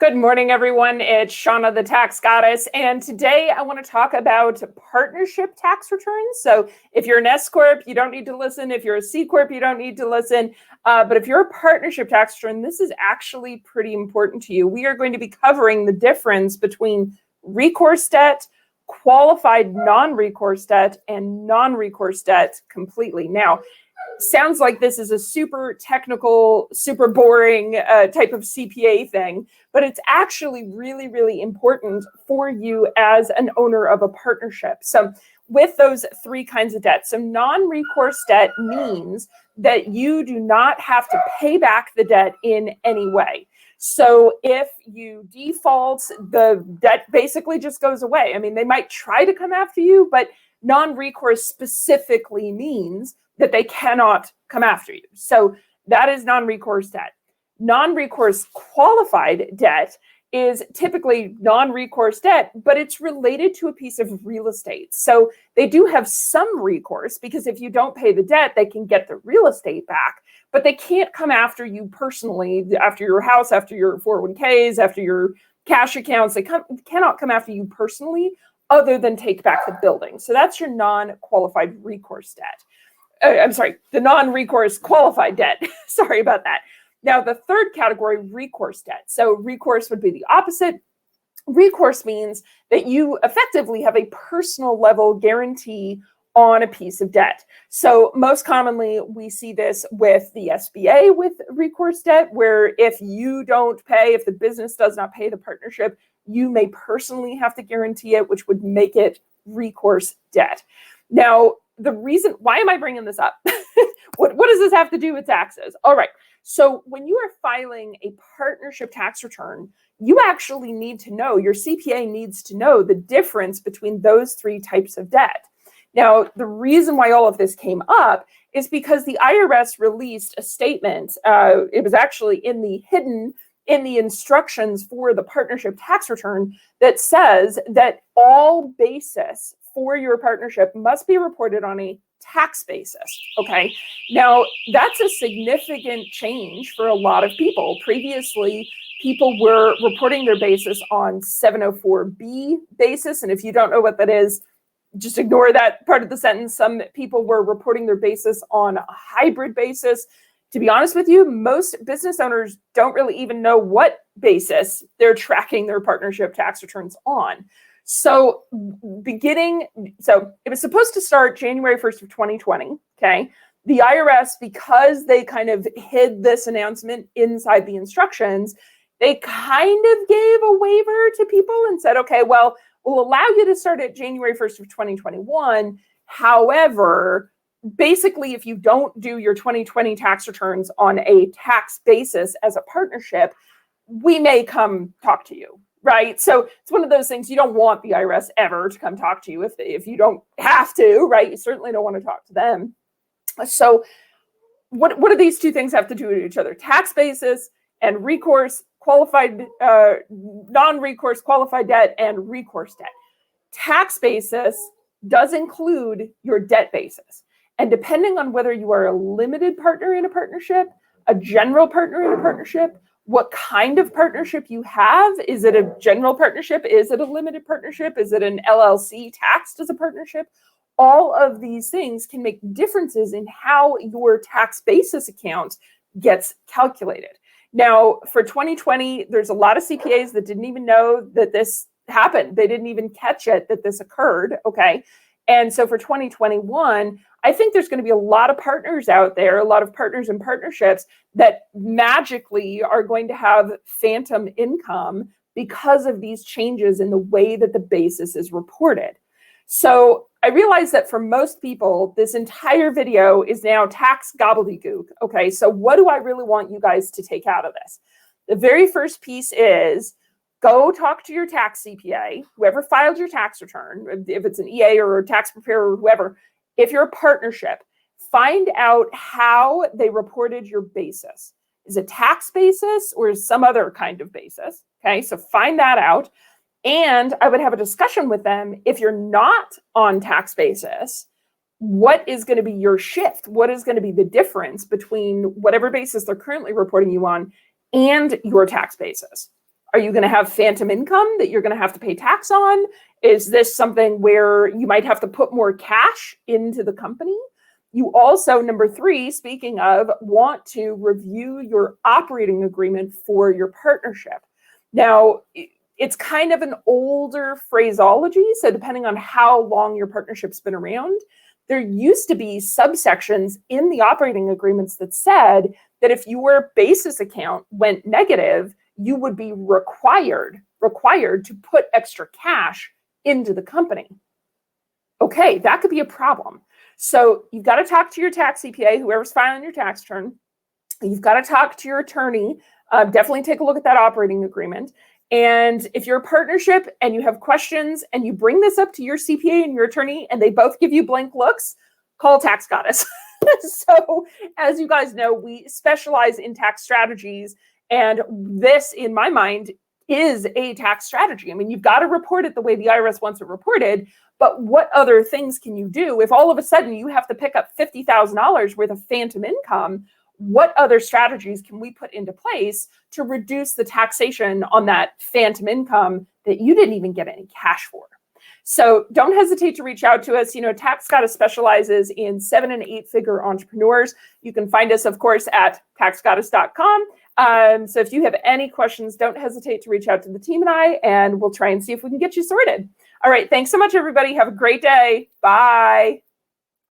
Good morning, everyone. It's Shauna, the Tax Goddess, and today I want to talk about partnership tax returns. So if you're an S Corp, you don't need to listen. If you're a C Corp, you don't need to listen. But if you're a partnership tax return, this is actually pretty important to you. We are going to be covering the difference between recourse debt, qualified non-recourse debt, and non-recourse debt completely. Now, sounds like this is a super technical, super boring type of CPA thing, but it's actually really, really important for you as an owner of a partnership. So with those three kinds of debt, so non-recourse debt means that you do not have to pay back the debt in any way. So if you default, the debt basically just goes away. I mean, they might try to come after you, but non-recourse specifically means that they cannot come after you. So that is non-recourse debt. Non-recourse qualified debt is typically non-recourse debt, but it's related to a piece of real estate. So they do have some recourse because if you don't pay the debt, they can get the real estate back, but they can't come after you personally, after your house, after your 401ks, after your cash accounts. They cannot come after you personally other than take back the building. So that's your non-qualified recourse debt. The non-recourse qualified debt. Sorry about that. Now, the third category, recourse debt. So recourse would be the opposite. Recourse means that you effectively have a personal level guarantee on a piece of debt. So most commonly, we see this with the SBA with recourse debt, where if you don't pay, if the business does not pay the partnership, you may personally have to guarantee it, which would make it recourse debt. Now, the reason, why am I bringing this up? What does this have to do with taxes? All right. So when you are filing a partnership tax return, you actually need to know, your CPA needs to know the difference between those three types of debt. Now, the reason why all of this came up is because the IRS released a statement. It was actually hidden in the instructions for the partnership tax return that says that all basis for your partnership must be reported on a tax basis. Okay. Now, that's a significant change for a lot of people. Previously, people were reporting their basis on 704B basis. And if you don't know what that is, just ignore that part of the sentence. Some people were reporting their basis on a hybrid basis. To be honest with you, most business owners don't really even know what basis they're tracking their partnership tax returns on. So it was supposed to start January 1st of 2020, okay? The IRS, because they kind of hid this announcement inside the instructions, they kind of gave a waiver to people and said, okay, well, we'll allow you to start at January 1st of 2021. However, basically, if you don't do your 2020 tax returns on a tax basis as a partnership, we may come talk to you. Right. So it's one of those things you don't want the IRS ever to come talk to you if you don't have to. Right. You certainly don't want to talk to them. So what do these two things have to do with each other? Tax basis and recourse qualified, non-recourse qualified debt and recourse debt. Tax basis does include your debt basis. And depending on whether you are a limited partner in a partnership, a general partner in a partnership, what kind of partnership you have. Is it a general partnership? Is it a limited partnership? Is it an LLC taxed as a partnership? All of these things can make differences in how your tax basis account gets calculated. Now, for 2020, there's a lot of CPAs that didn't even know that this happened. They didn't even catch it that this occurred, okay? And so for 2021, I think there's going to be a lot of partners out there, a lot of partners and partnerships that magically are going to have phantom income because of these changes in the way that the basis is reported. So I realize that for most people, this entire video is now tax gobbledygook. Okay, so what do I really want you guys to take out of this? The very first piece is go talk to your tax CPA, whoever filed your tax return, if it's an EA or a tax preparer or whoever. If you're a partnership, find out how they reported your basis. Is it tax basis or is some other kind of basis? Okay, so find that out. And I would have a discussion with them. If you're not on tax basis, what is going to be your shift? What is going to be the difference between whatever basis they're currently reporting you on and your tax basis? Are you going to have phantom income that you're going to have to pay tax on? Is this something where you might have to put more cash into the company? You also, number 3, speaking of, want to review your operating agreement for your partnership. Now, it's kind of an older phraseology, so depending on how long your partnership's been around, there used to be subsections in the operating agreements that said that if your basis account went negative, you would be required to put extra cash into the company. Okay, that could be a problem. So you've got to talk to your tax CPA, whoever's filing your tax return. You've got to talk to your attorney. Definitely take a look at that operating agreement. And if you're a partnership and you have questions and you bring this up to your CPA and your attorney and they both give you blank looks, call Tax Goddess. So as you guys know, we specialize in tax strategies. And this, in my mind, is a tax strategy. I mean, you've got to report it the way the IRS wants it reported, but what other things can you do? If all of a sudden you have to pick up $50,000 worth of phantom income, what other strategies can we put into place to reduce the taxation on that phantom income that you didn't even get any cash for? So don't hesitate to reach out to us. You know, Tax Goddess specializes in 7- and 8-figure entrepreneurs. You can find us, of course, at taxgoddess.com. So if you have any questions, don't hesitate to reach out to the team and I, and we'll try and see if we can get you sorted. All right. Thanks so much, everybody. Have a great day. Bye.